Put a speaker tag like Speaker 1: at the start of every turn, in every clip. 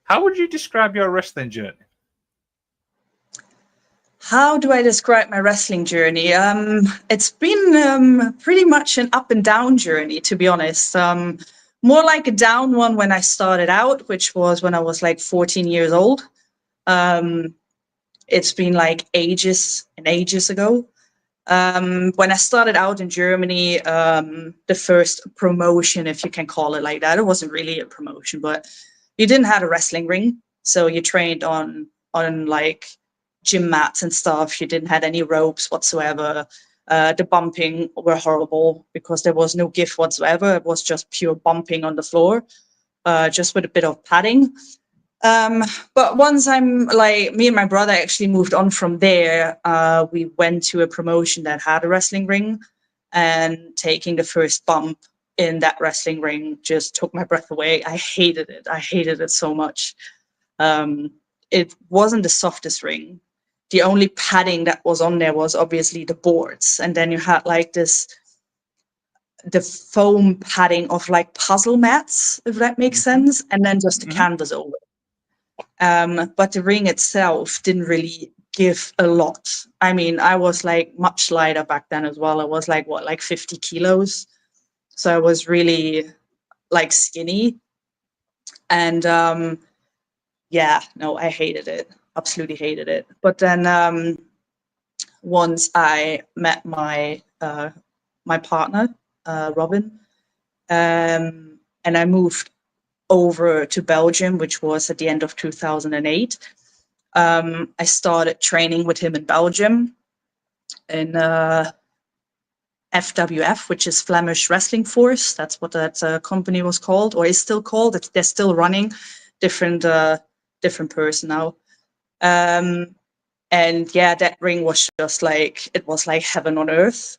Speaker 1: How would you describe your wrestling journey?
Speaker 2: How do I describe my wrestling journey? It's been pretty much an up and down journey, to be honest. More like a down one when I started out, which was when I was like 14 years old. It's been like ages and ages ago. When I started out in Germany, the first promotion, if you can call it like that, it wasn't really a promotion, but you didn't have a wrestling ring. So you trained on like gym mats and stuff. You didn't have any ropes whatsoever. The bumping were horrible because there was no give whatsoever. It was just pure bumping on the floor, just with a bit of padding. But once me and my brother actually moved on from there, we went to a promotion that had a wrestling ring, and taking the first bump in that wrestling ring just took my breath away. I hated it. I hated it so much. It wasn't the softest ring. The only padding that was on there was obviously the boards. And then you had like the foam padding of like puzzle mats, if that makes sense. And then just the canvas over. But the ring itself didn't really give a lot. I mean, I was like much lighter back then as well. I was like, like 50 kilos. So I was really like skinny. And yeah, no, I hated it. Absolutely hated it. But then once I met my partner, Robin, and I moved over to Belgium, which was at the end of 2008. I started training with him in Belgium in FWF, which is Flemish Wrestling Force. That's what that company was called, or is still called. They're still running, different person now. And yeah, that ring was just like, it was like heaven on earth.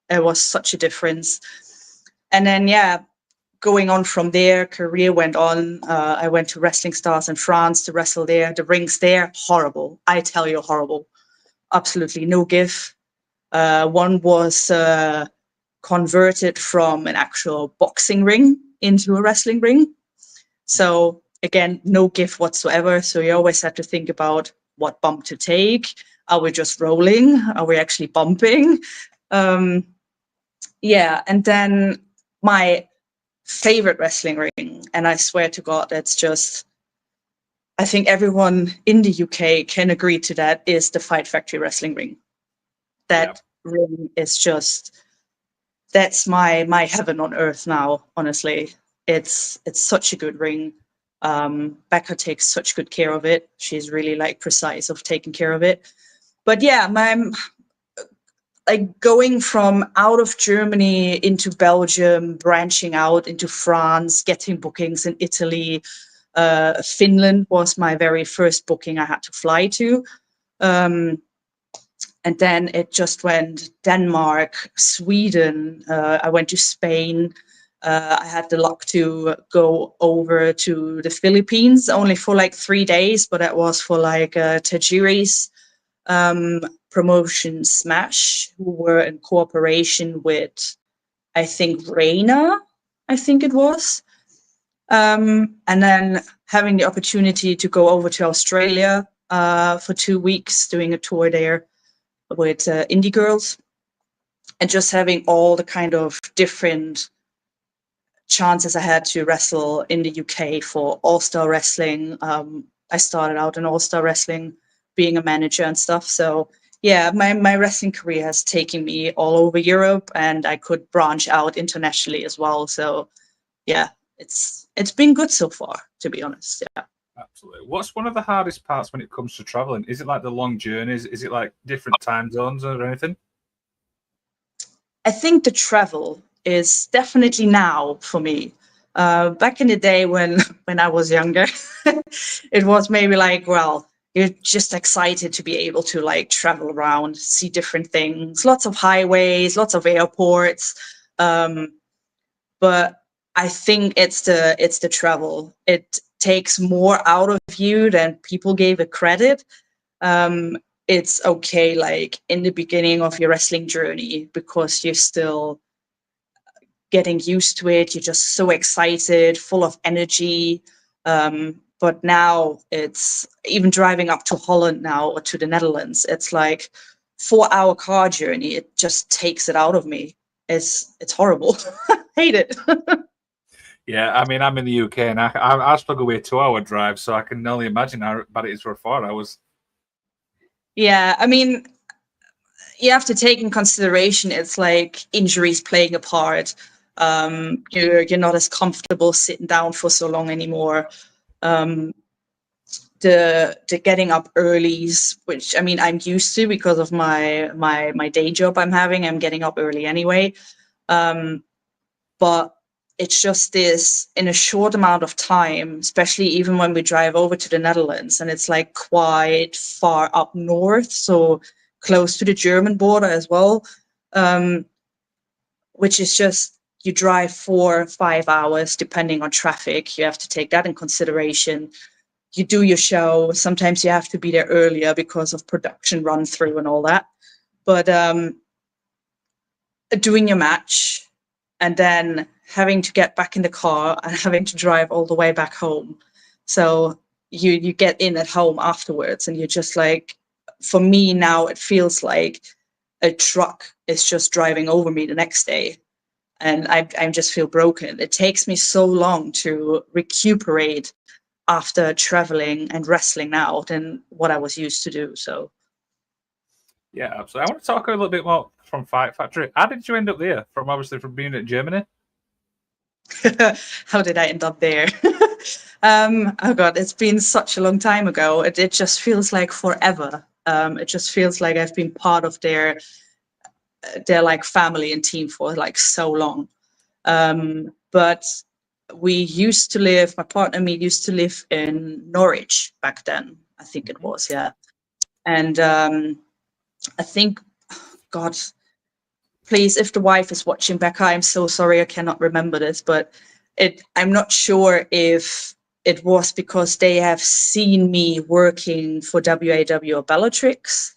Speaker 2: It was such a difference. And then, yeah, going on from there, career went on. I went to Wrestling Stars in France to wrestle there. The rings there, horrible. I tell you, horrible. Absolutely no give. One was converted from an actual boxing ring into a wrestling ring. So again, no give whatsoever. So you always had to think about what bump to take. Are we just rolling? Are we actually bumping? Yeah, and then my favorite wrestling ring, and I swear to God, that's just, I think everyone in the UK can agree to that, is the Fight Factory wrestling ring. That ring is just, that's my heaven on earth now, honestly. It's such a good ring. Becca takes such good care of it. She's really like precise of taking care of it. But yeah, like going from out of Germany into Belgium, branching out into France, getting bookings in Italy. Finland was my very first booking I had to fly to. And then it just went Denmark, Sweden. I went to Spain. I had the luck to go over to the Philippines only for like 3 days, but that was for like Tajiri's promotion Smash, who were in cooperation with, I think, Reina, I think it was. And then having the opportunity to go over to Australia for 2 weeks, doing a tour there with indie girls, and just having all the kind of different chances I had to wrestle in the UK for all-star wrestling. I started out in all-star wrestling, being a manager and stuff. So yeah, my wrestling career has taken me all over Europe, and I could branch out internationally as well. So yeah, it's been good so far, to be honest. Yeah.
Speaker 1: Absolutely. What's one of the hardest parts when it comes to traveling? Is it like the long journeys? Is it like different time zones or anything?
Speaker 2: I think the travel is definitely now for me. Back in the day when I was younger, it was maybe like, well, you're just excited to be able to like travel around, see different things, lots of highways, lots of airports. But I think it's the travel. It takes more out of you than people gave it credit. It's okay, like in the beginning of your wrestling journey, because you're still getting used to it. You're just so excited, full of energy. But now it's even driving up to Holland now or to the Netherlands. It's like 4-hour car journey. It just takes it out of me. It's horrible. Hate it.
Speaker 1: Yeah, I mean, I'm in the UK and I struggle with a 2-hour drive, so I can only imagine how bad it is for 4 hours.
Speaker 2: Yeah, I mean, you have to take in consideration it's like injuries playing a part. You're not as comfortable sitting down for so long anymore. The getting up earlys, which I mean I'm used to because of my day job I'm having. I'm getting up early anyway. But it's just this in a short amount of time, especially even when we drive over to the Netherlands, and it's like quite far up north, so close to the German border as well, which is just you drive 4 or 5 hours depending on traffic. You have to take that in consideration. You do your show. Sometimes you have to be there earlier because of production run through and all that. But doing your match and then having to get back in the car and having to drive all the way back home. So you get in at home afterwards and you're just like, for me now, it feels like a truck is just driving over me the next day. And I just feel broken. It takes me so long to recuperate after traveling and wrestling now than what I was used to do. So
Speaker 1: Yeah, absolutely. I want to talk a little bit more from Fight Factory. How did you end up there? From being at Germany?
Speaker 2: how did I end up there? Oh God, it's been such a long time ago. It just feels like forever. It just feels like I've been part of their like family and team for like so long. But we used to live, my partner and me used to live in Norwich back then, I think it was, yeah. And I think, God, please, if the wife is watching, Becca, I'm so sorry, I cannot remember this, but I'm not sure if it was because they have seen me working for WAW or Bellatrix,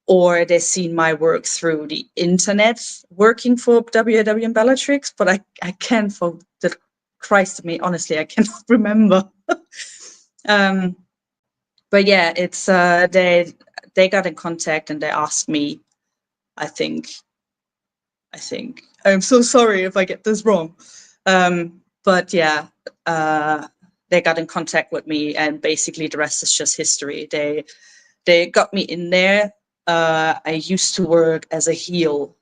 Speaker 2: or they've seen my work through the internet working for WAW and Bellatrix, but I can't, for the Christ of me, honestly, I cannot remember. But yeah, it's they got in contact and they asked me, I think I'm so sorry if I get this wrong. But yeah, they got in contact with me and basically the rest is just history. They got me in there. I used to work as a heel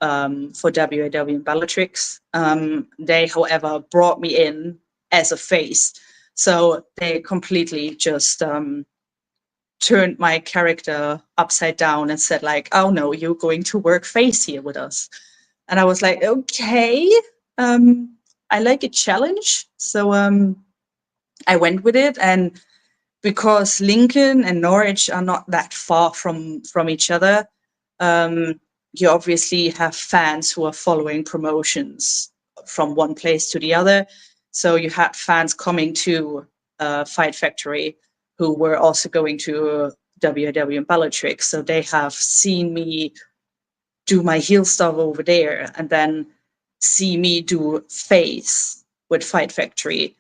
Speaker 2: for WAW and Bellatrix. They, however, brought me in as a face. So they completely just turned my character upside down and said like, oh no, you're going to work face here with us. And I was like, okay, I like a challenge. So I went with it. And because Lincoln and Norwich are not that far from each other, you obviously have fans who are following promotions from one place to the other. So you had fans coming to Fight Factory who were also going to WAW and Bellatrix. So they have seen me do my heel stuff over there and then see me do face with Fight Factory,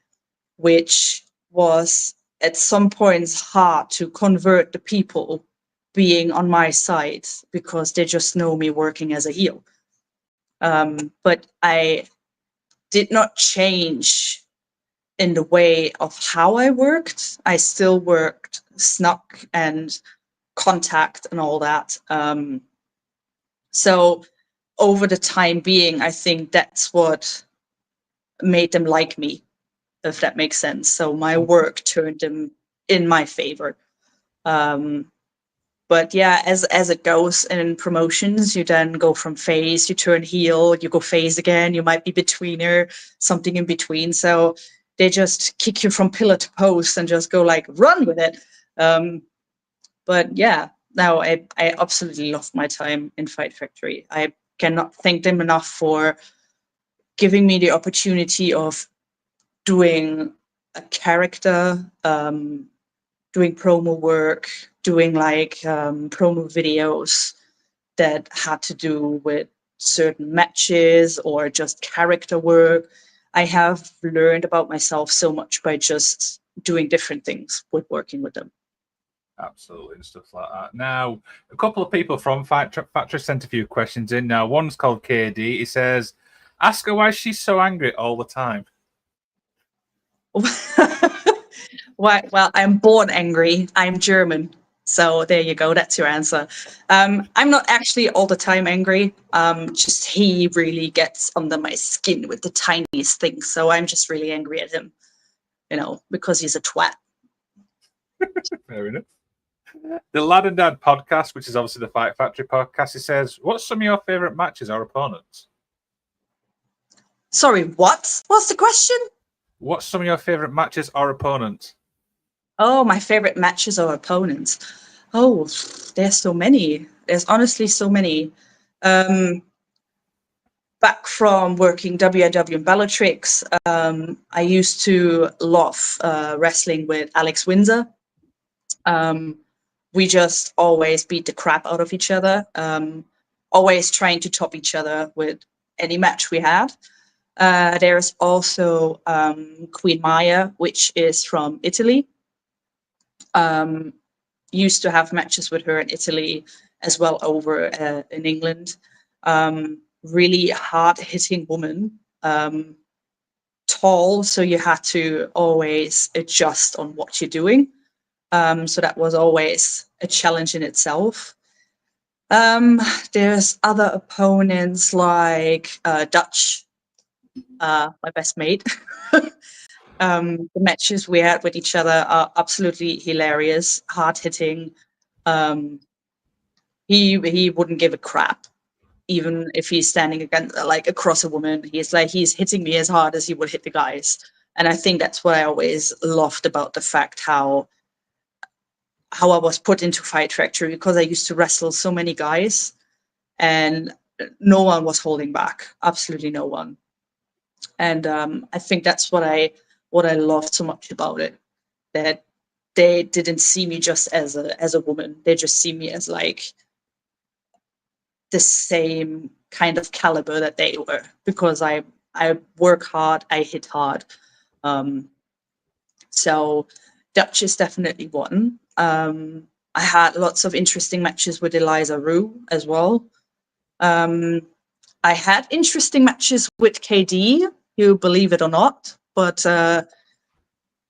Speaker 2: which was at some points hard to convert the people being on my side because they just know me working as a heel. But I did not change in the way of how I worked. I still worked snuck and contact and all that. So over the time being, I think that's what made them like me, if that makes sense. So my work turned them in my favor. But yeah, as it goes in promotions, you then go from face, you turn heel, you go face again, you might be betweener, something in between. So they just kick you from pillar to post and just go like, run with it. But yeah, now I absolutely love my time in Fight Factory. I cannot thank them enough for giving me the opportunity of doing a character, doing promo work, doing like promo videos that had to do with certain matches or just character work. I have learned about myself so much by just doing different things with working with them.
Speaker 1: Absolutely, and stuff like that. Now, a couple of people from Factory sent a few questions in. Now, one's called KD. He says, ask her why she's so angry all the time.
Speaker 2: Why? Well, I'm born angry. I'm German. So there you go. That's your answer. I'm not actually all the time angry. Just he really gets under my skin with the tiniest things. So I'm just really angry at him, because he's a twat.
Speaker 1: Fair enough. The Lad and Dad podcast, which is obviously the Fight Factory podcast, he says, what's some of your favourite matches or opponents?
Speaker 2: Sorry, what? What's the question?
Speaker 1: What's some of your favourite matches or opponents?
Speaker 2: Oh, my favorite matches or opponents. Oh, there's so many. There's honestly so many. Back from working WIW and Bellatrix, I used to love wrestling with Alex Windsor. We just always beat the crap out of each other, always trying to top each other with any match we had. There's also Queen Maya, which is from Italy. Used to have matches with her in Italy as well over in England. Really hard-hitting woman. Tall, so you had to always adjust on what you're doing. So that was always a challenge in itself. There's other opponents like Dutch, my best mate. The matches we had with each other are absolutely hilarious, hard-hitting. He wouldn't give a crap, even if he's standing against across a woman. He's hitting me as hard as he would hit the guys. And I think that's what I always loved about the fact how I was put into Fight Factory, because I used to wrestle so many guys and no one was holding back. Absolutely no one. And I think that's what I loved so much about it, that they didn't see me just as a woman. They just see me as the same kind of caliber that they were, because I work hard, I hit hard. So Dutch is definitely one. I had lots of interesting matches with Eliza Rue as well. I had interesting matches with KD, you believe it or not, but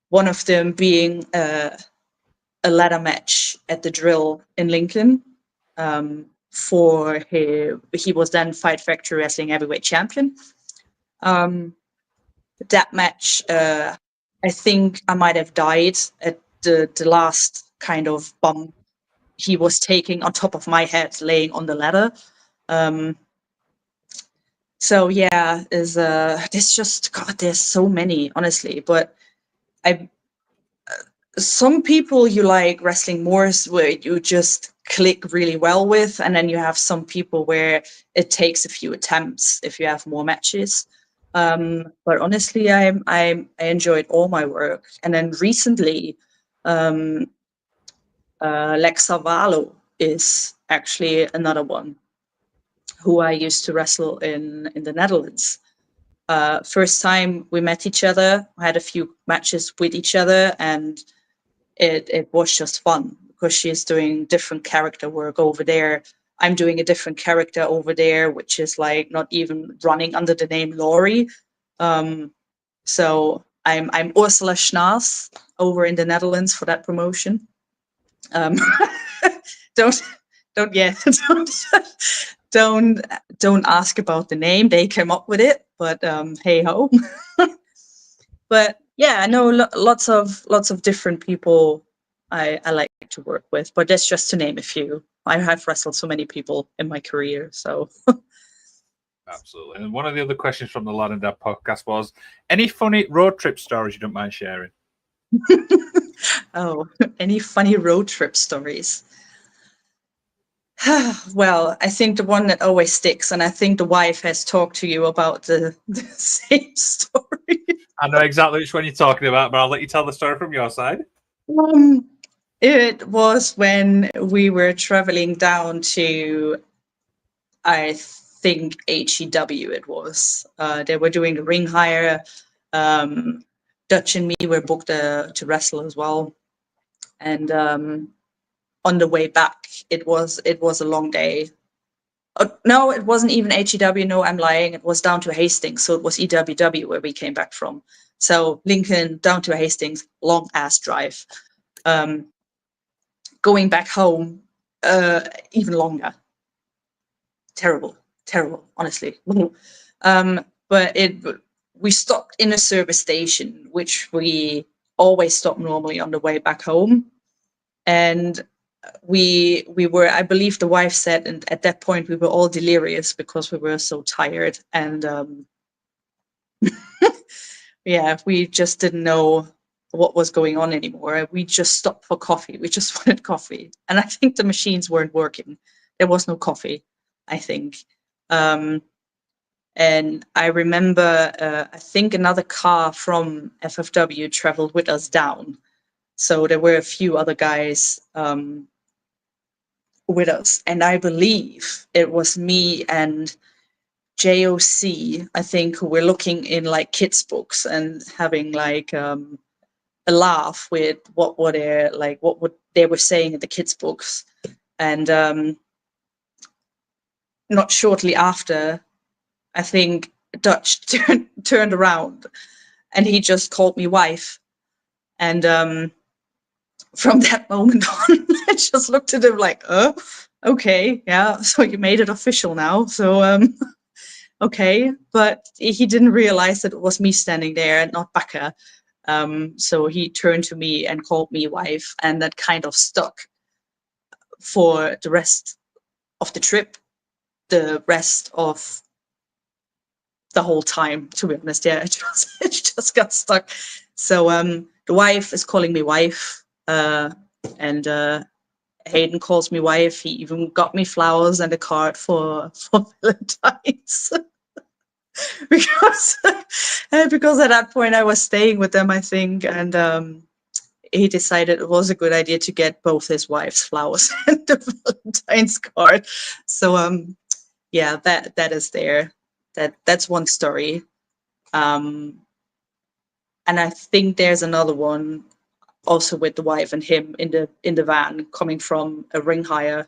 Speaker 2: one of them being a ladder match at the Drill in Lincoln. He was then Fight Factory Wrestling Heavyweight Champion. That match, I think I might have died at the last kind of bump he was taking on top of my head, laying on the ladder. So yeah, there's just, God, there's so many, honestly. But some people you like wrestling more where you just click really well with, and then you have some people where it takes a few attempts if you have more matches. But honestly, I enjoyed all my work. And then recently, Lexa Valo is actually another one who I used to wrestle in the Netherlands. First time we met each other, I had a few matches with each other, and it was just fun, because she's doing different character work over there. I'm doing a different character over there, which is not even running under the name Lory. So I'm Ursula Schnaas over in the Netherlands for that promotion. Don't don't ask about the name. They came up with it, but hey ho. But yeah, I know lots of different people I like to work with, but that's just to name a few. I have wrestled so many people in my career, so.
Speaker 1: Absolutely. And one of the other questions from the Lad and Dad podcast was, any funny road trip stories you don't mind sharing?
Speaker 2: Oh, any funny road trip stories? Well, I think the one that always sticks, and I think the wife has talked to you about the same story.
Speaker 1: I know exactly which one you're talking about, but I'll let you tell the story from your side.
Speaker 2: It was when we were traveling down to, I think, HEW it was. They were doing a ring hire. Dutch and me were booked to wrestle as well, and on the way back, it was a long day. No, it wasn't even HEW. No, I'm lying. It was down to Hastings, so it was EWW where we came back from. So Lincoln down to Hastings, long ass drive. Going back home, even longer. Terrible, honestly. But we stopped in a service station, which we always stop normally on the way back home, and we were, I believe the wife said, and at that point we were all delirious because we were so tired, and yeah, we just didn't know what was going on anymore. We just stopped for coffee. We just wanted coffee, and I think the machines weren't working. There was no coffee, I think. And I remember, I think another car from FFW traveled with us down. So there were a few other guys with us. And I believe it was me and JOC, I think, who were looking in like kids' books and having like a laugh with what they were saying in the kids' books. And not shortly after, I think Dutch turned around and he just called me wife. And from that moment on, I just looked at him like, oh, okay, yeah, so you made it official now. So, okay. But he didn't realize that it was me standing there and not Baka. So he turned to me and called me wife, and that kind of stuck for the rest of the trip, the rest of the whole time, to be honest. Yeah, it just got stuck. So the wife is calling me wife, and Hayden calls me wife. He even got me flowers and a card for Valentine's. because at that point I was staying with them, I think, and he decided it was a good idea to get both his wife's flowers and the Valentine's card. So yeah, that is there. That's one story. And I think there's another one also with the wife and him in the van coming from a ring hire,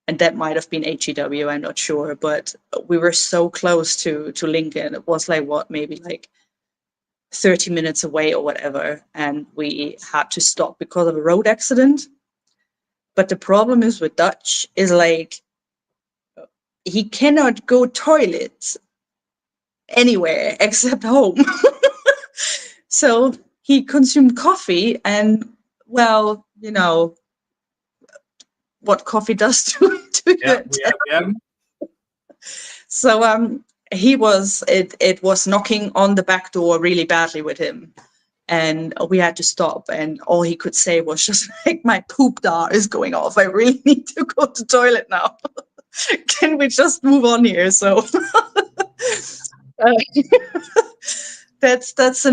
Speaker 2: and that might have been HEW, I'm not sure, but we were so close to Lincoln. It was like maybe like 30 minutes away or whatever, and we had to stop because of a road accident. But the problem is with Dutch is like he cannot go toilet anywhere except home. So he consumed coffee, and well, you know what coffee does to
Speaker 1: Yeah.
Speaker 2: So he was it was knocking on the back door really badly with him, and we had to stop, and all he could say was just like, my poop dar is going off. I really need to go to the toilet now. Can we just move on here? So that's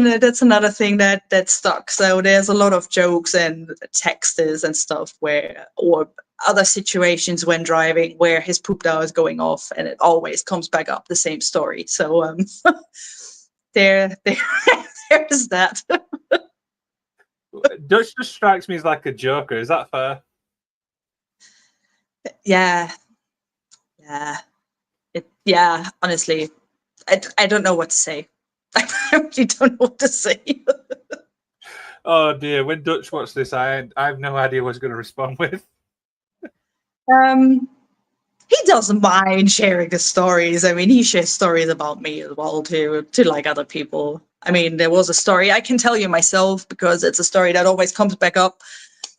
Speaker 2: another thing that stuck. So there's a lot of jokes and texts and stuff or other situations when driving where his poop dar is going off, and it always comes back up the same story. So there's that.
Speaker 1: Dutch just strikes me as like a joker. Is that fair?
Speaker 2: Yeah. Honestly, I don't know what to say. I really don't know what to say.
Speaker 1: Oh dear, when Dutch watched this, I have no idea what he's going to respond with.
Speaker 2: He doesn't mind sharing the stories. I mean, he shares stories about me as well to like other people. I mean, there was a story I can tell you myself because it's a story that always comes back up.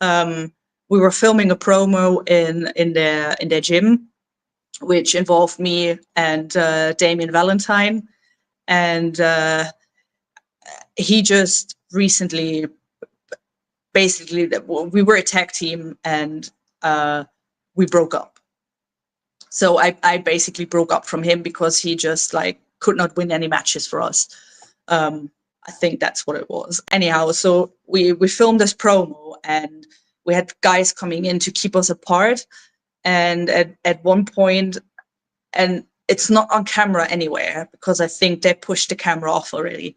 Speaker 2: We were filming a promo in their gym, which involved me and Damien Valentine, and he just recently, basically, we were a tag team, and we broke up. So I basically broke up from him because he just like could not win any matches for us. I think that's what it was. Anyhow, so we filmed this promo, and we had guys coming in to keep us apart. And at one point, and it's not on camera anywhere because I think they pushed the camera off already.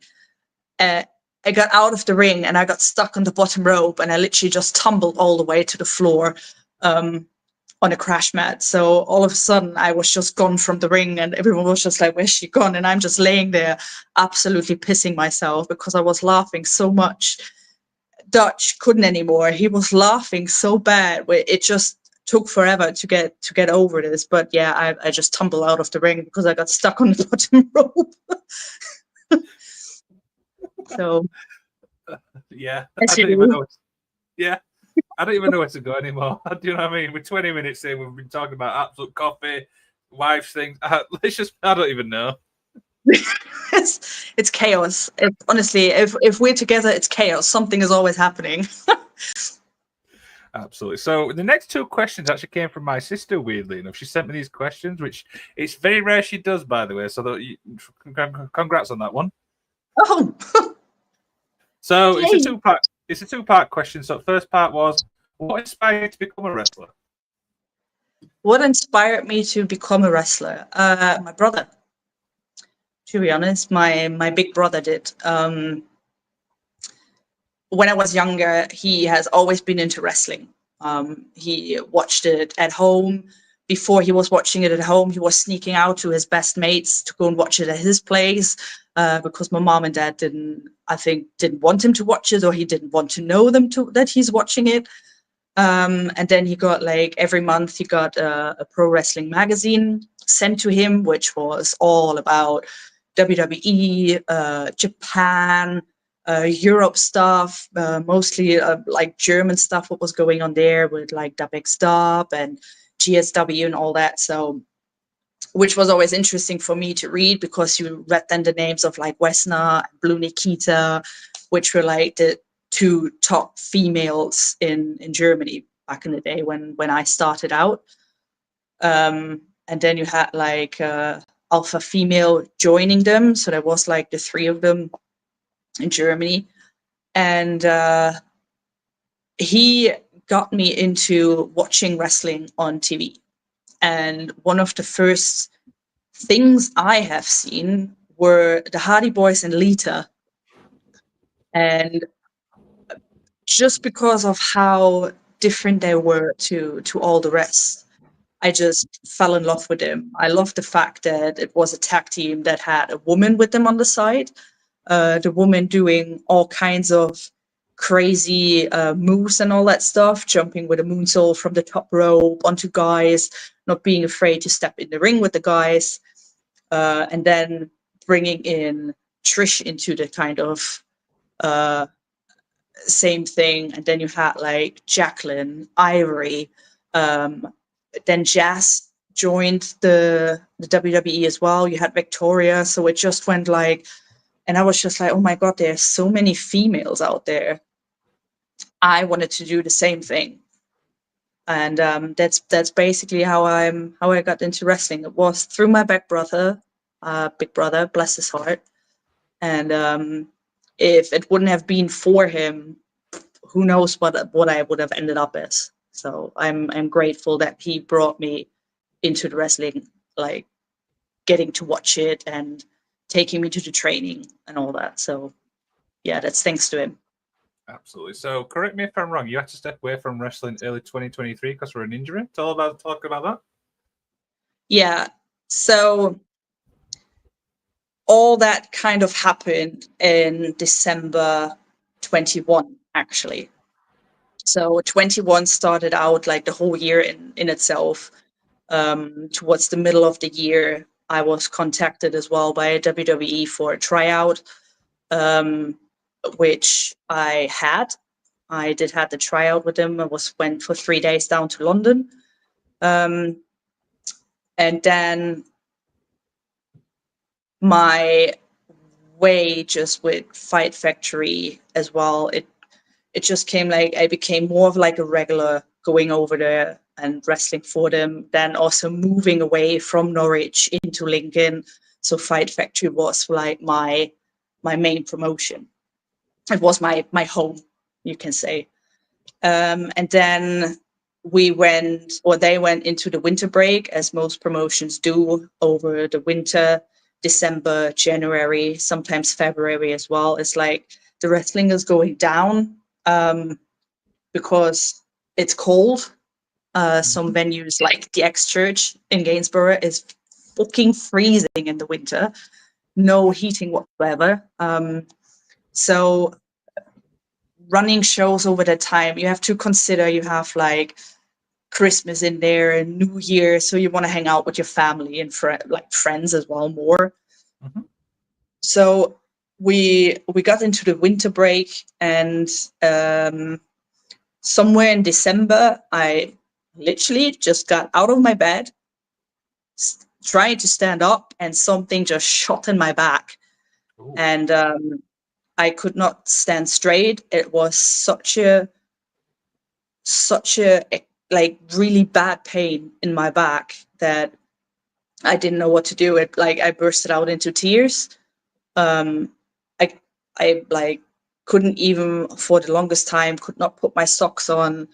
Speaker 2: I got out of the ring and I got stuck on the bottom rope, and I literally just tumbled all the way to the floor on a crash mat. So all of a sudden I was just gone from the ring, and everyone was just like, where's she gone? And I'm just laying there absolutely pissing myself because I was laughing so much. Dutch couldn't anymore. He was laughing so bad. It just took forever to get over this. But yeah, I just tumbled out of the ring because I got stuck on the bottom rope. So
Speaker 1: Yeah,
Speaker 2: as
Speaker 1: I
Speaker 2: you
Speaker 1: don't even
Speaker 2: do.
Speaker 1: know. Yeah, I don't even know where to go anymore. Do you know what I mean? We're 20 minutes in. We've been talking about absolute coffee, wives things. I don't even know.
Speaker 2: It's chaos. Honestly, if we're together, it's chaos. Something is always happening.
Speaker 1: Absolutely. So the next two questions actually came from my sister. Weirdly enough, she sent me these questions, which it's very rare she does, by the way. So congrats on that one.
Speaker 2: Oh,
Speaker 1: So it's a
Speaker 2: yay.
Speaker 1: two-part. It's a two-part question. So the first part was, what inspired you to become a wrestler?
Speaker 2: What inspired me to become a wrestler? My brother. To be honest, my big brother did. When I was younger, he has always been into wrestling. He watched it at home. Before he was watching it at home, he was sneaking out to his best mates to go and watch it at his place because my mom and dad didn't want him to watch it, or he didn't want to know that he's watching it. And then he got, like, every month he got a pro wrestling magazine sent to him, which was all about WWE, Japan, Europe stuff, mostly like German stuff, what was going on there with like Da Big Stop and GSW and all that. So, which was always interesting for me to read because you read then the names of like Wesner and Blue Nikita, which were like the two top females in Germany back in the day when I started out. And then you had like Alpha Female joining them. So there was like the three of them in Germany. And he got me into watching wrestling on TV. And one of the first things I have seen were the Hardy Boys and Lita. And just because of how different they were to all the rest, I just fell in love with them. I love the fact that it was a tag team that had a woman with them on the side. The woman doing all kinds of crazy moves and all that stuff, jumping with a moonsault from the top rope onto guys, not being afraid to step in the ring with the guys, and then bringing in Trish into the kind of same thing. And then you had like Jacqueline, Ivory, then Jazz joined the WWE as well. You had Victoria, so it just went like, and I was just like, oh my god, there's so many females out there. I wanted to do the same thing, and that's basically how I got into wrestling. It was through my big brother, bless his heart. And if it wouldn't have been for him, who knows what I would have ended up as. So I'm grateful that he brought me into the wrestling, like getting to watch it and taking me to the training and all that. So yeah, that's thanks to him.
Speaker 1: Absolutely. So correct me if I'm wrong. You had to step away from wrestling early 2023 because of an injury. Talk about that.
Speaker 2: Yeah. So all that kind of happened in December 21, actually. So 21 started out like the whole year in itself. Towards the middle of the year, I was contacted as well by WWE for a tryout, which I had. I did have the tryout with them. I went for 3 days down to London. And then my way just with Fight Factory as well, it just came like I became more of like a regular going over there and wrestling for them, then also moving away from Norwich into Lincoln. So Fight Factory was like my main promotion. It was my home, you can say. And then they went into the winter break, as most promotions do over the winter. December, January, sometimes February as well. It's like the wrestling is going down because it's cold. Some venues like the X Church in Gainsborough is fucking freezing in the winter. No heating whatsoever. So running shows over that time, you have to consider you have like Christmas in there and New Year, so you want to hang out with your family and friends as well more.
Speaker 1: Mhm.
Speaker 2: So we got into the winter break, and somewhere in December, I literally just got out of my bed, trying to stand up, and something just shot in my back,
Speaker 1: Ooh.
Speaker 2: and I could not stand straight. It was such a like really bad pain in my back that I didn't know what to do. It like I bursted out into tears. Um, I like couldn't even for the longest time could not put my socks on.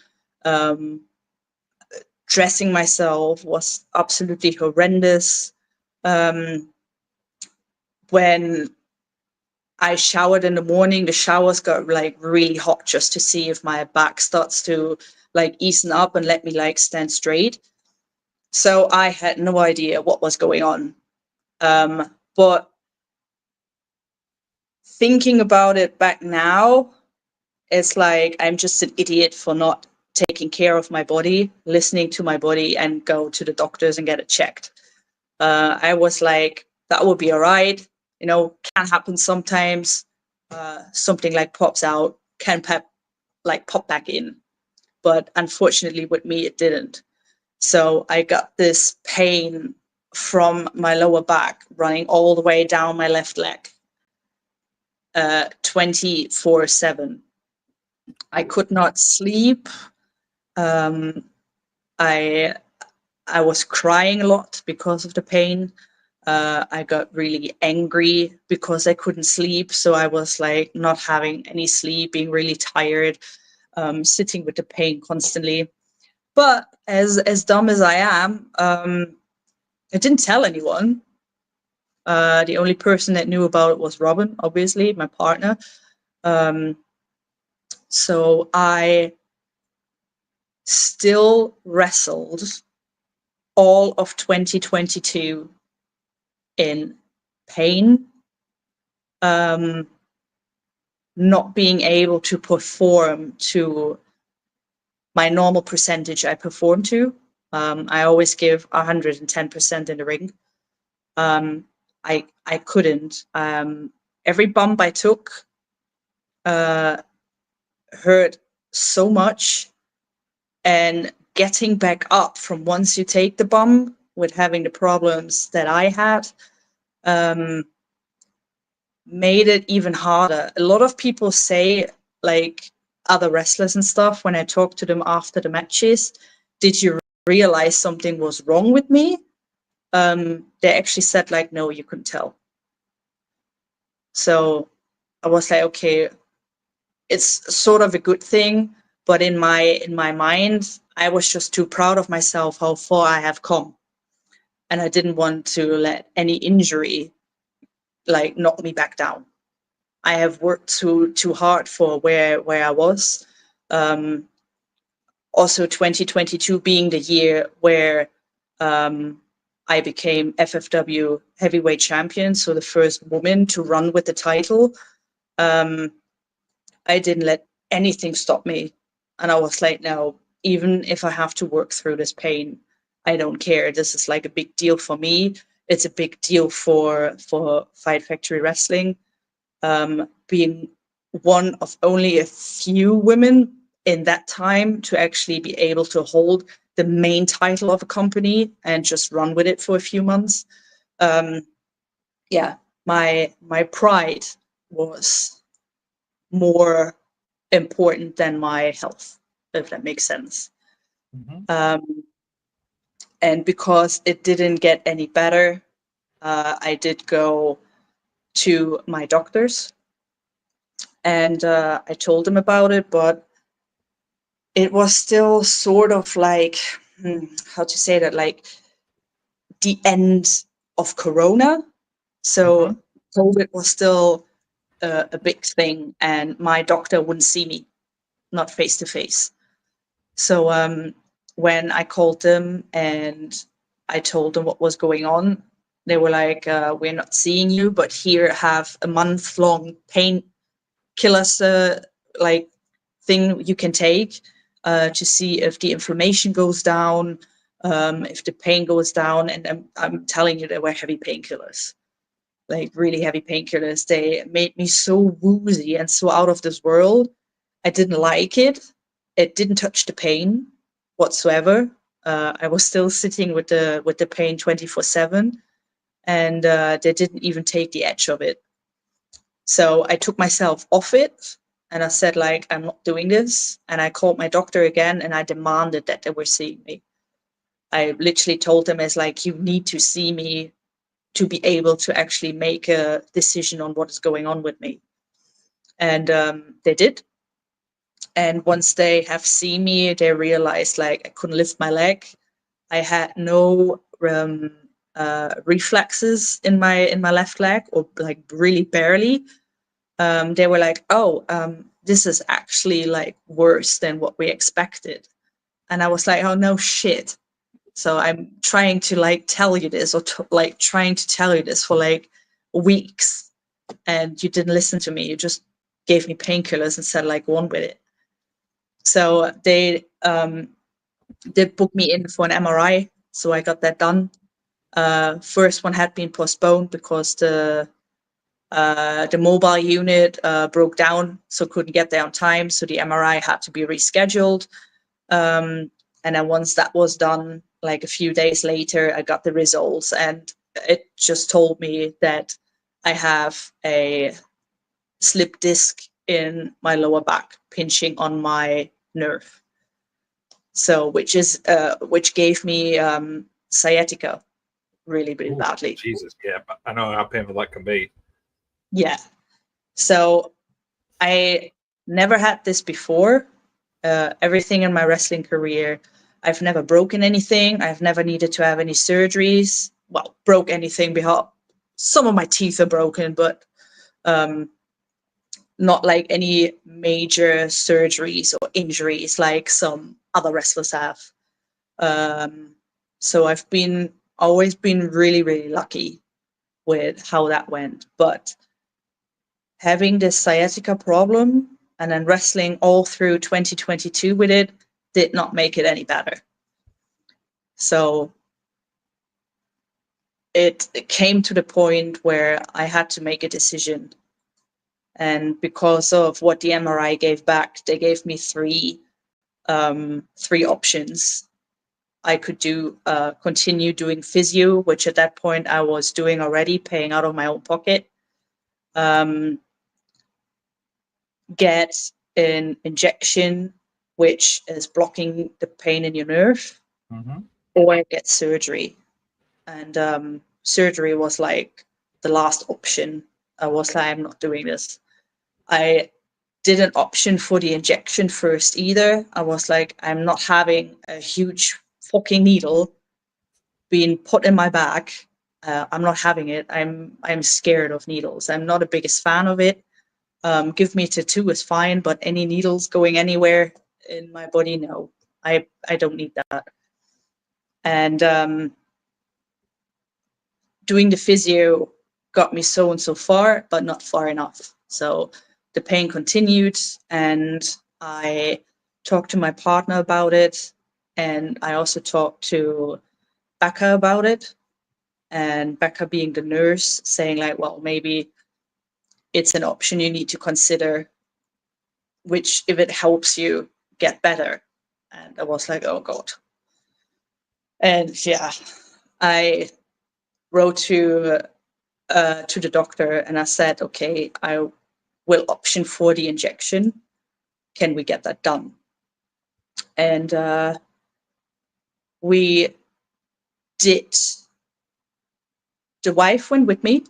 Speaker 2: Um, Dressing myself was absolutely horrendous. When I showered in the morning, the showers got like really hot just to see if my back starts to like ease up and let me like stand straight. So I had no idea what was going on. But thinking about it back now, it's like I'm just an idiot for not taking care of my body, listening to my body, and go to the doctors and get it checked. I was like, that would be all right. You know, can happen sometimes. Something like pops out, can pop back in. But unfortunately, with me, it didn't. So I got this pain from my lower back running all the way down my left leg, 24/7. I could not sleep. Um, I I was crying a lot because of the pain. I got really angry because I couldn't sleep. So I was like not having any sleep, being really tired, sitting with the pain constantly. But as dumb as I am, I didn't tell anyone. The only person that knew about it was Robin, obviously, my partner. So I still wrestled all of 2022 in pain, not being able to perform to my normal percentage I perform to. I always give 110% in the ring. I couldn't. Every bump I took hurt so much, and getting back up from once you take the bump with having the problems that I had made it even harder. A lot of people say, like other wrestlers and stuff, when I talk to them after the matches, did you realize something was wrong with me? They actually said like, no, you couldn't tell. So I was like, okay, it's sort of a good thing, but in my mind, I was just too proud of myself how far I have come, and I didn't want to let any injury like knock me back down. I have worked too hard for where I was. Also, 2022 being the year where I became FFW heavyweight champion, so the first woman to run with the title. I didn't let anything stop me. And I was like, no, even if I have to work through this pain, I don't care. This is like a big deal for me. It's a big deal for Fight Factory Wrestling. Being one of only a few women in that time to actually be able to hold the main title of a company and just run with it for a few months. Yeah, my pride was more important than my health, if that makes sense.
Speaker 1: Mm-hmm.
Speaker 2: And because it didn't get any better, I did go to my doctors, and I told them about it, but it was still sort of like, how to say that, like the end of Corona. So COVID was still a big thing, and my doctor wouldn't see me, not face to face. So when I called them and I told them what was going on, they were like, "We're not seeing you, but here have a month-long painkillers like thing you can take to see if the inflammation goes down, if the pain goes down." And I'm telling you, they were heavy painkillers, like really heavy painkillers. They made me so woozy and so out of this world. I didn't like it. It didn't touch the pain whatsoever. I was still sitting with the pain 24/7, and they didn't even take the edge of it. So I took myself off it, and I said, like, I'm not doing this. And I called my doctor again, and I demanded that they were seeing me. I literally told them, as like, you need to see me to be able to actually make a decision on what is going on with me. And they did. And once they have seen me, they realized, like, I couldn't lift my leg. I had no reflexes in my left leg, or like really barely. They were like, "Oh, this is actually like worse than what we expected." And I was like, "Oh no, shit." So I'm trying to like tell you this, or like trying to tell you this for like weeks, and you didn't listen to me. You just gave me painkillers and said, like, go on with it. So they booked me in for an MRI. So I got that done. First one had been postponed because the mobile unit broke down, so couldn't get there on time. So the MRI had to be rescheduled. And then once that was done, like a few days later, I got the results, and it just told me that I have a slip disc in my lower back, pinching on my nerve. So which gave me sciatica really, really badly.
Speaker 1: Jesus, yeah, I know how painful that can be.
Speaker 2: Yeah. So I never had this before. Everything in my wrestling career, I've never broken anything. I've never needed to have any surgeries. Well, broke anything because some of my teeth are broken, but not like any major surgeries or injuries like some other wrestlers have. So I've always been really, really lucky with how that went. But having this sciatica problem and then wrestling all through 2022 with it did not make it any better. So it came to the point where I had to make a decision. And because of what the MRI gave back, they gave me three options. I could continue doing physio, which at that point I was doing already, paying out of my own pocket. Get an injection, which is blocking the pain in your nerve, or get surgery. And surgery was like the last option. I was like, I'm not doing this. I did an option for the injection first either. I was like, I'm not having a huge fucking needle being put in my back. I'm not having it. I'm scared of needles. I'm not the biggest fan of it. Give me a tattoo is fine, but any needles going anywhere in my body, no. I don't need that. And doing the physio got me so and so far, but not far enough. So the pain continued, and I talked to my partner about it, and I also talked to Becca about it, and Becca being the nurse saying like, well, maybe it's an option you need to consider, which if it helps you get better. And I was like, oh God. And yeah, I wrote to the doctor and I said, okay, I will option for the injection. Can we get that done? And we did. The wife went with me,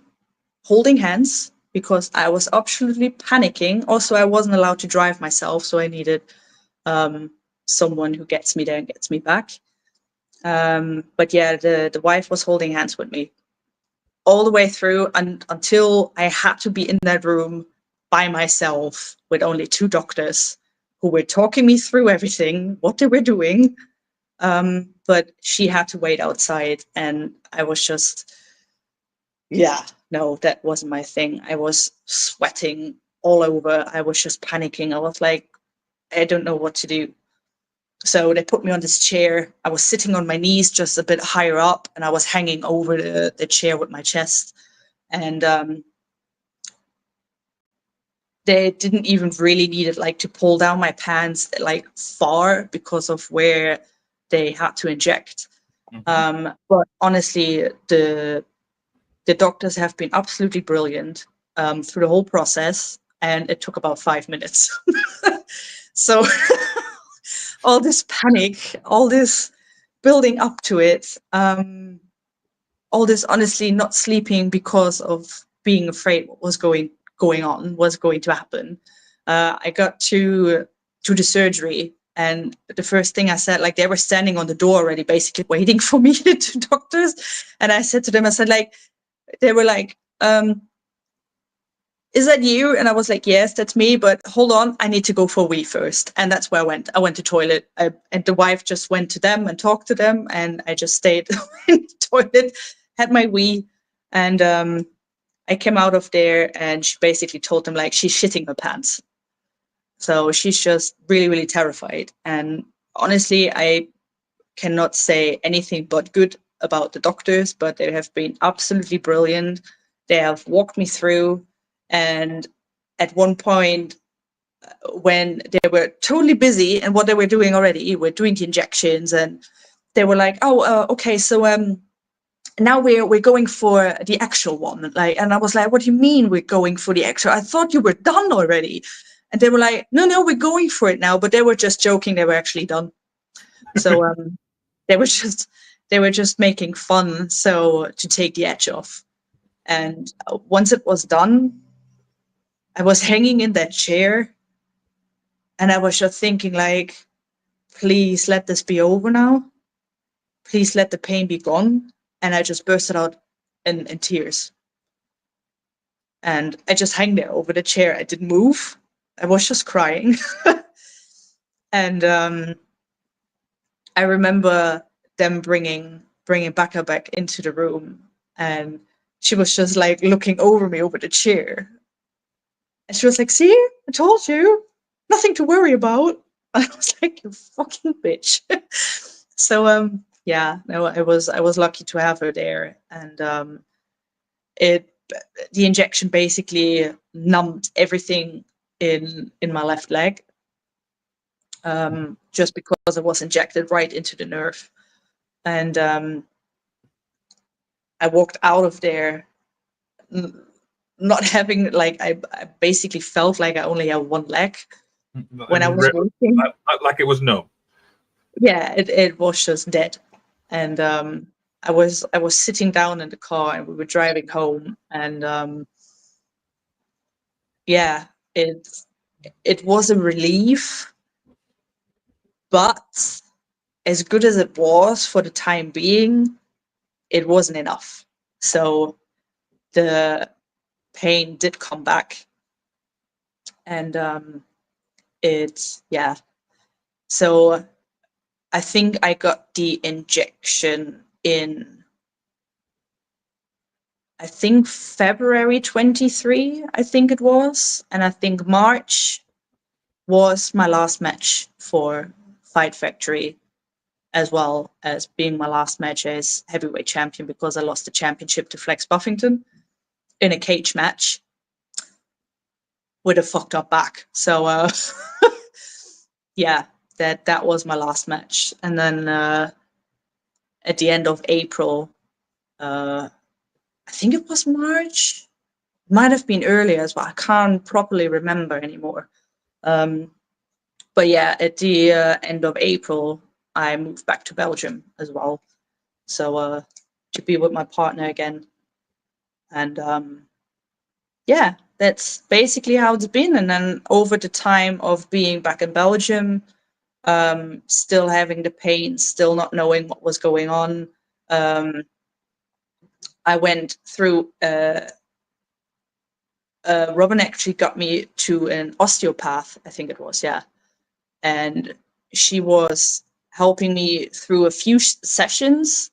Speaker 2: holding hands, because I was absolutely panicking. Also, I wasn't allowed to drive myself, so I needed someone who gets me there and gets me back. But yeah, the wife was holding hands with me. all the way through, and until I had to be in that room by myself with only 2 doctors who were talking me through everything, what they were doing. But she had to wait outside, and I was just, yeah, no, that wasn't my thing. I was sweating all over. I was just panicking. I was like, I don't know what to do. So they put me on this chair. I was sitting on my knees just a bit higher up, and I was hanging over the chair with my chest. And they didn't even really need it, like, to pull down my pants like far because of where they had to inject. But honestly, the doctors have been absolutely brilliant through the whole process, and it took about 5 minutes. So all this panic, all this building up to it, all this honestly not sleeping because of being afraid what was going to happen. I got to the surgery, and the first thing I said, like, they were standing on the door already, basically waiting for me, the 2 doctors. And I said to them, I said, like, they were like, is that you? And I was like, yes, that's me, but hold on, I need to go for a wee first. And that's where I went. I went to toilet, and the wife just went to them and talked to them, and I just stayed in the toilet, had my wee, and I came out of there, and she basically told them, like, she's shitting her pants. So she's just really, really terrified. And honestly, I cannot say anything but good about the doctors, but they have been absolutely brilliant. They have walked me through. And at one point, when they were totally busy and what they were doing already, were doing the injections, and they were like, "Oh, okay, so now we're going for the actual one." Like, and I was like, "What do you mean we're going for the actual? I thought you were done already." And they were like, "No, we're going for it now." But they were just joking; they were actually done. So they were just making fun, so to take the edge off. And once it was done, I was hanging in that chair, and I was just thinking, like, please let this be over now. Please let the pain be gone. And I just bursted out in tears. And I just hung there over the chair. I didn't move. I was just crying. And I remember them bringing Becca back into the room, and she was just like looking over me over the chair. And she was like, "See, I told you, nothing to worry about." I was like, "You fucking bitch." So yeah, no, I was lucky to have her there, and it the injection basically numbed everything in my left leg, just because it was injected right into the nerve. And I walked out of there not having, like, I basically felt like I only had one leg when I was walking.
Speaker 1: Like it was no.
Speaker 2: Yeah, it was just dead. And I was sitting down in the car, and we were driving home, and yeah, it was a relief, but as good as it was for the time being, it wasn't enough. So the pain did come back, and yeah. So I think I got the injection in, I think, February 23, I think it was. And I think March was my last match for Fight Factory, as well as being my last match as heavyweight champion, because I lost the championship to Flex Buffington in a cage match with a fucked up back. So yeah, that was my last match. And then at the end of April, I think it was March, might have been earlier as well. I can't properly remember anymore. But yeah, at the end of April, I moved back to Belgium as well. So to be with my partner again. And yeah, that's basically how it's been. And then over the time of being back in Belgium, still having the pain, still not knowing what was going on, I went through. Robin actually got me to an osteopath, I think it was, yeah, and she was helping me through a few sessions.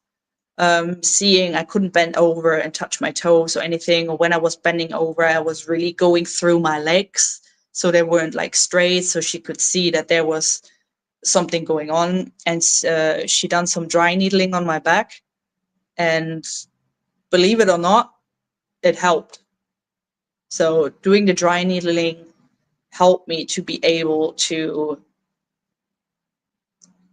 Speaker 2: Seeing I couldn't bend over and touch my toes or anything, or when I was bending over, I was really going through my legs, so they weren't like straight, so she could see that there was something going on. And she done some dry needling on my back, and believe it or not, it helped. So doing the dry needling helped me to be able to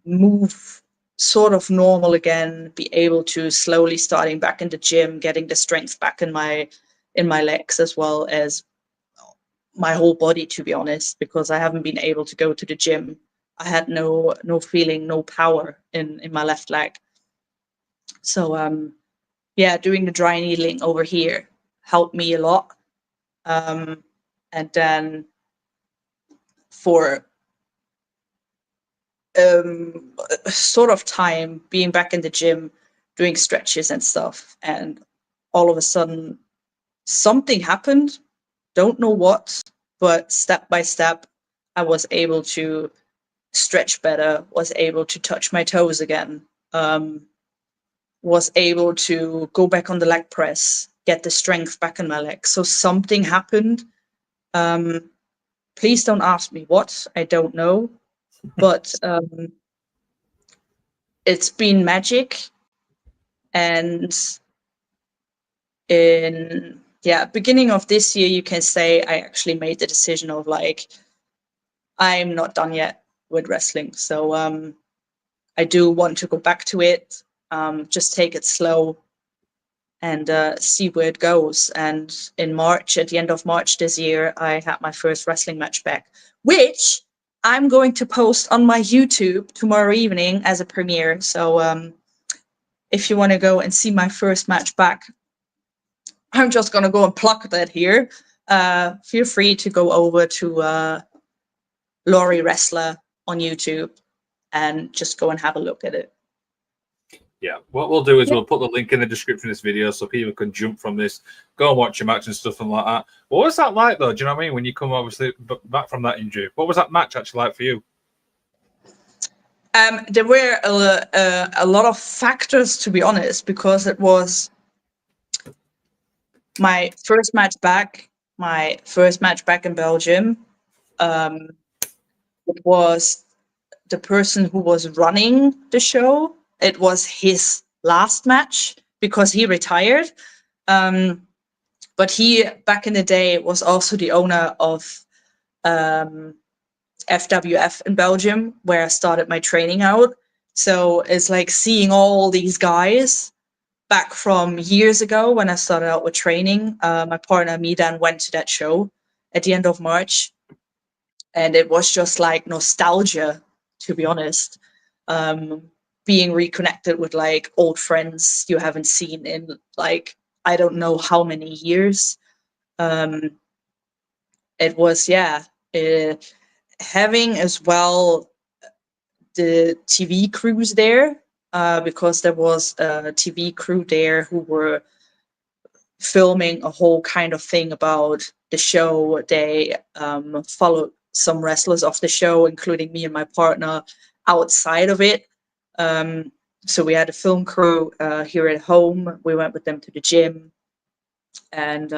Speaker 2: move sort of normal again, be able to slowly starting back in the gym, getting the strength back in my legs as well as my whole body, to be honest, because I haven't been able to go to the gym. I had no feeling, no power in my left leg. So yeah, doing the dry needling over here helped me a lot. And then for sort of time being back in the gym, doing stretches and stuff, and all of a sudden something happened. Don't know what, but step by step, I was able to stretch better, was able to touch my toes again, was able to go back on the leg press, get the strength back in my legs. So something happened. Please don't ask me what, I don't know, but it's been magic. And in beginning of this year, you can say I actually made the decision of like, I'm not done yet with wrestling. So I do want to go back to it, just take it slow and see where it goes. And in March, at the end of March this year, I had my first wrestling match back, which I'm going to post on my YouTube tomorrow evening as a premiere. So if you want to go and see my first match back, I'm just going to go and pluck that here. Feel free to go over to Lory Wrestler on YouTube and just go and have a look at it.
Speaker 1: Yeah, what we'll do is we'll put the link in the description of this video so people can jump from this, go and watch your match and stuff and like that. What was that like though? Do you know what I mean? When you come obviously back from that injury, what was that match actually like for you?
Speaker 2: There were a lot of factors, to be honest, because it was my first match back in Belgium. It was the person who was running the show. It was his last match because he retired. But he, back in the day, was also the owner of FWF in Belgium, where I started my training out. So it's like seeing all these guys back from years ago when I started out with training. My partner and me then went to that show at the end of March. And it was just like nostalgia, to be honest. Being reconnected with like old friends you haven't seen in like, I don't know how many years. It was, having as well the TV crews there, because there was a TV crew there who were filming a whole kind of thing about the show. They followed some wrestlers of the show, including me and my partner, outside of it. So we had a film crew here at home. We went with them to the gym, and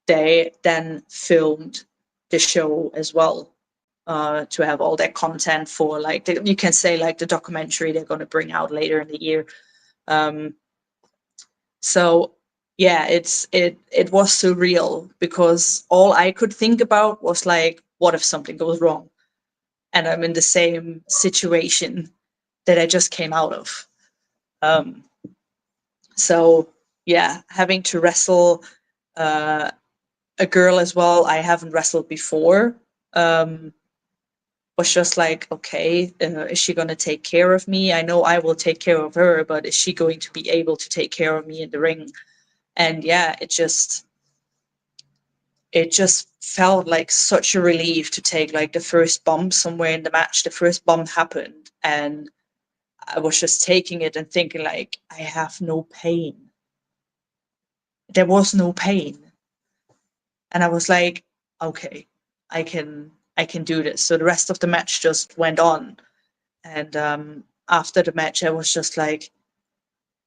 Speaker 2: they then filmed the show as well, to have all that content for like you can say like the documentary they're going to bring out later in the year. So yeah, it was surreal because all I could think about was like, what if something goes wrong and I'm in the same situation that I just came out of. So yeah, having to wrestle a girl as well I haven't wrestled before, was just like, okay, is she going to take care of me? I know I will take care of her, but is she going to be able to take care of me in the ring? And yeah, it just felt like such a relief to take like the first bump somewhere in the match. The first bump happened and I was just taking it and thinking like, I have no pain. there was no pain. And I was like, okay, I can do this. So the rest of the match just went on. And after the match, I was just like,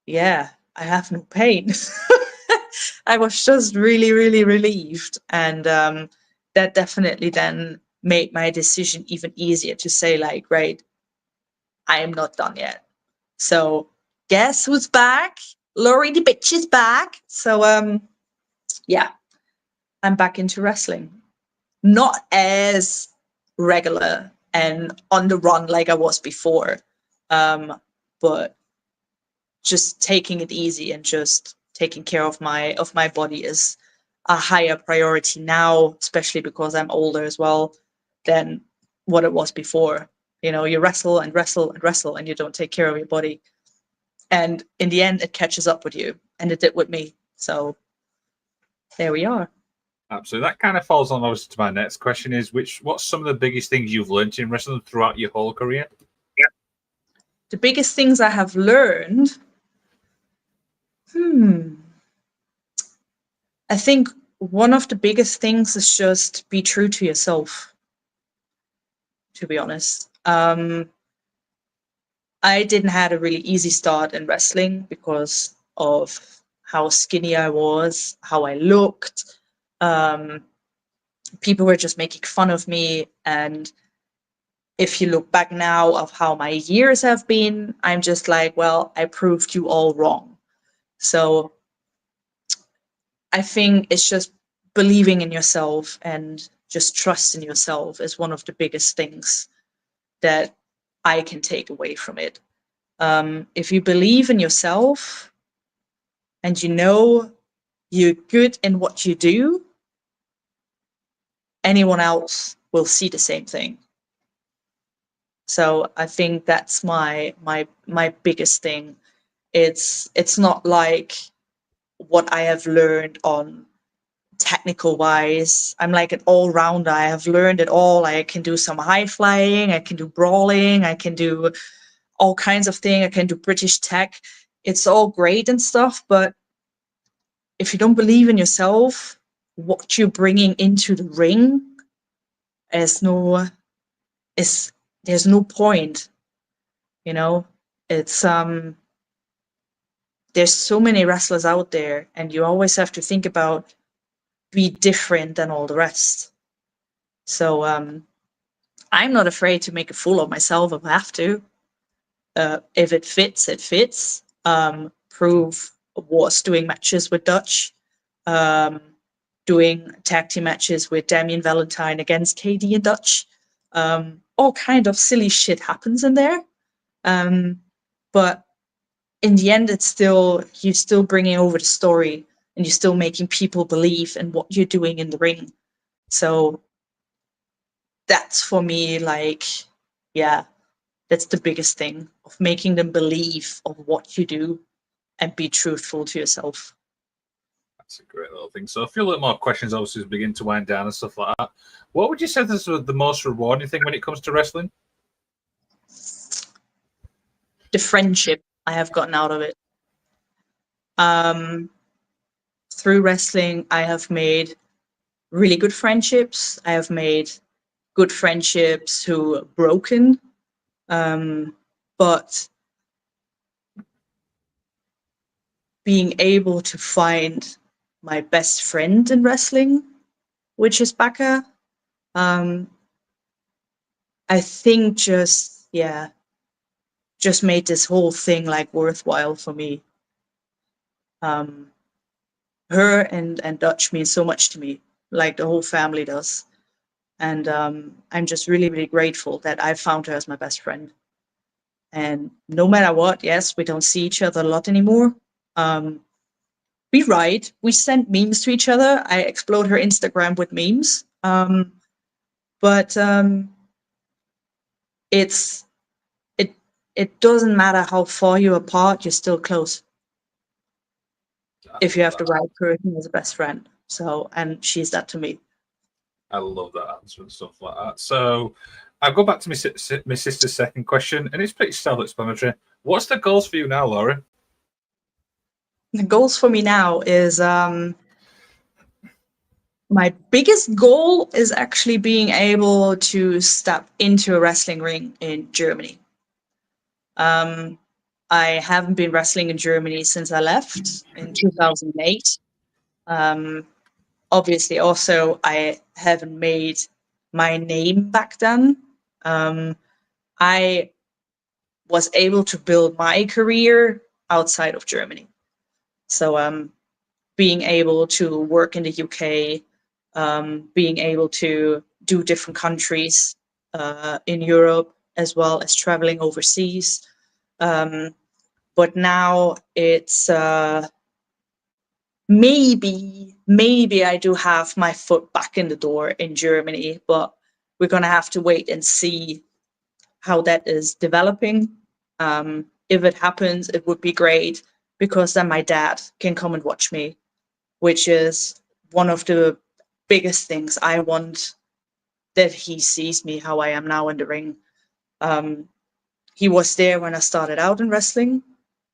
Speaker 2: yeah, I have no pain. I was just really, really relieved. And that definitely then made my decision even easier to say, like, right, I am not done yet. So guess who's back? Lory the bitch is back. So yeah, I'm back into wrestling. Not as regular and on the run like I was before. But just taking it easy and just taking care of my body is a higher priority now, especially because I'm older as well than what it was before. You know, you wrestle and wrestle and wrestle and you don't take care of your body. And in the end, it catches up with you. And it did with me. So there we are.
Speaker 1: Absolutely. That kind of falls on obviously to my next question is what's some of the biggest things you've learned in wrestling throughout your whole career?
Speaker 2: The biggest things I have learned. I think one of the biggest things is just be true to yourself, to be honest. I didn't have a really easy start in wrestling because of how skinny I was, how I looked. People were just making fun of me. And if you look back now of how my years have been, I'm just like, well, I proved you all wrong. So I think it's just believing in yourself and just trust in yourself is one of the biggest things that I can take away from it. If you believe in yourself and you know you're good in what you do, anyone else will see the same thing. So I think that's my biggest thing. It's not like what I have learned on technical wise. I'm like an all-rounder. I have learned it all. I can do some high flying, I can do brawling, I can do all kinds of things. I can do British tech. It's all great and stuff, but if you don't believe in yourself, what you're bringing into the ring, there's no point. You know, it's there's so many wrestlers out there, and you always have to think about be different than all the rest. So I'm not afraid to make a fool of myself if I have to. If it fits, it fits. Prove was doing matches with Dutch, doing tag team matches with Damien Valentine against KD and Dutch. All kind of silly shit happens in there. But in the end, it's still, you're still bringing over the story and you're still making people believe in what you're doing in the ring. So that's for me, like, yeah, that's the biggest thing, of making them believe of what you do and be truthful to yourself.
Speaker 1: That's a great little thing. So a few little more questions obviously as we begin to wind down and stuff like that. What would you say is the most rewarding thing when it comes to wrestling?
Speaker 2: The friendship I have gotten out of it. Through wrestling, I have made really good friendships. I have made good friendships who are broken. But being able to find my best friend in wrestling, which is Baka, I think just made this whole thing like worthwhile for me. Her and Dutch mean so much to me, like the whole family does. And I'm just really, really grateful that I found her as my best friend. And no matter what, yes, we don't see each other a lot anymore. We write, we send memes to each other. I explode her Instagram with memes. But it doesn't matter how far you're apart, you're still close. If you have the right person as a best friend. So, and she's that to me.
Speaker 1: I love that answer and stuff like that. So I'll go back to my sister's second question, and it's pretty self-explanatory. What's the goals for you now, Lory?
Speaker 2: The goals for me now is my biggest goal is actually being able to step into a wrestling ring in Germany. I haven't been wrestling in Germany since I left in 2008. Obviously, also, I haven't made my name back then. I was able to build my career outside of Germany. So being able to work in the UK, being able to do different countries in Europe, as well as traveling overseas. But now it's maybe I do have my foot back in the door in Germany, but we're gonna have to wait and see how that is developing. If it happens, it would be great because then my dad can come and watch me, which is one of the biggest things I want, that he sees me how I am now in the ring. He was there when I started out in wrestling.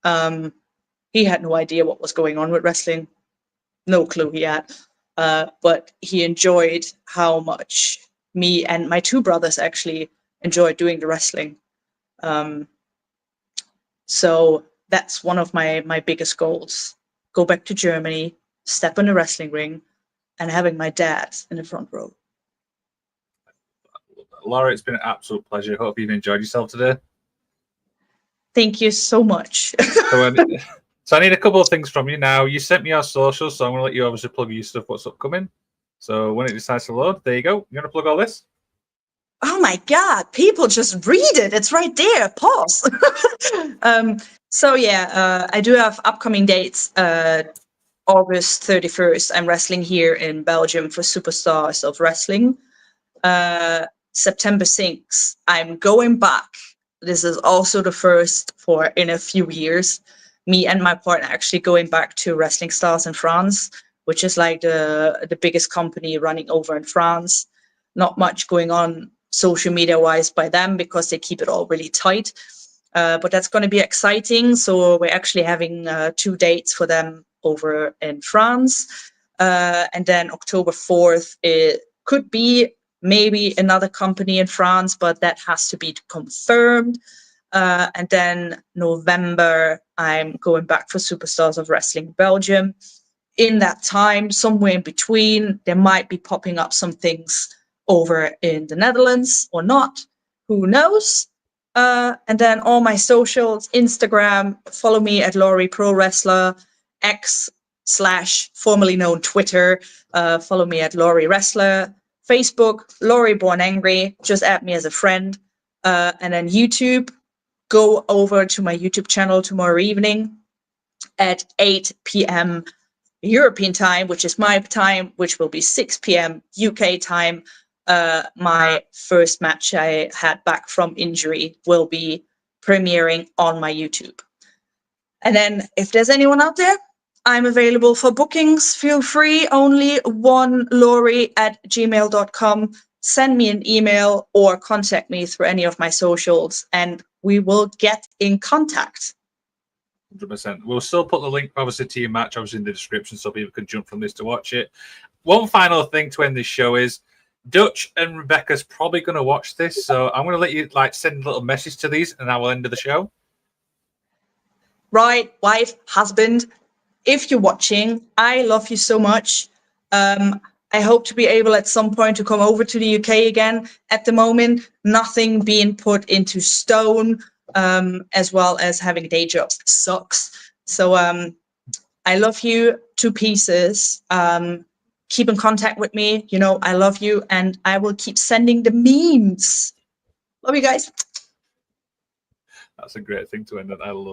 Speaker 2: He had no idea what was going on with wrestling. No clue he had. But he enjoyed how much me and my two brothers actually enjoyed doing the wrestling. So that's one of my biggest goals. Go back to Germany, step in the wrestling ring, and having my dad in the front row.
Speaker 1: Lory, it's been an absolute pleasure. Hope you've enjoyed yourself today.
Speaker 2: Thank you so much.
Speaker 1: So I need a couple of things from you now. You sent me our socials, so I'm going to let you obviously plug your stuff, what's upcoming. So when it decides to load, there you go. You want to plug all this?
Speaker 2: Oh my God, people just read it. It's right there. Pause. So yeah, I do have upcoming dates. August 31st, I'm wrestling here in Belgium for Superstars of Wrestling. September 6th, I'm going back. This is also the first for in a few years. Me and my partner actually going back to Wrestling Stars in France, which is like the biggest company running over in France. Not much going on social media wise by them because they keep it all really tight. But that's going to be exciting. So we're actually having 2 dates for them over in France. And then October 4th, it could be maybe another company in France, but that has to be confirmed. And then November, I'm going back for Superstars of Wrestling Belgium. In that time, somewhere in between, there might be popping up some things over in the Netherlands or not. Who knows? And then all my socials, Instagram, follow me at Lory Pro Wrestler, X / formerly known Twitter, follow me at Lory Wrestler, Facebook, Lory Born Angry, just add me as a friend. And then YouTube, go over to my YouTube channel tomorrow evening at 8 p.m. European time, which is my time, which will be 6 p.m. UK time. My first match I had back from injury will be premiering on my YouTube. And then if there's anyone out there, I'm available for bookings. Feel free, only one Lory@gmail.com. Send me an email or contact me through any of my socials and we will get in contact.
Speaker 1: 100%. We'll still put the link, obviously, to your match, obviously, in the description so people can jump from this to watch it. One final thing to end this show is Dutch and Rebecca's probably going to watch this, so I'm going to let you send a little message to these and I will end the show.
Speaker 2: Right, wife, husband, if you're watching, I love you so much. I hope to be able at some point to come over to the UK again. At the moment, nothing being put into stone, as well as having day jobs sucks. So I love you to pieces. Keep in contact with me. You know, I love you and I will keep sending the memes. Love you guys.
Speaker 1: That's a great thing to end on. I love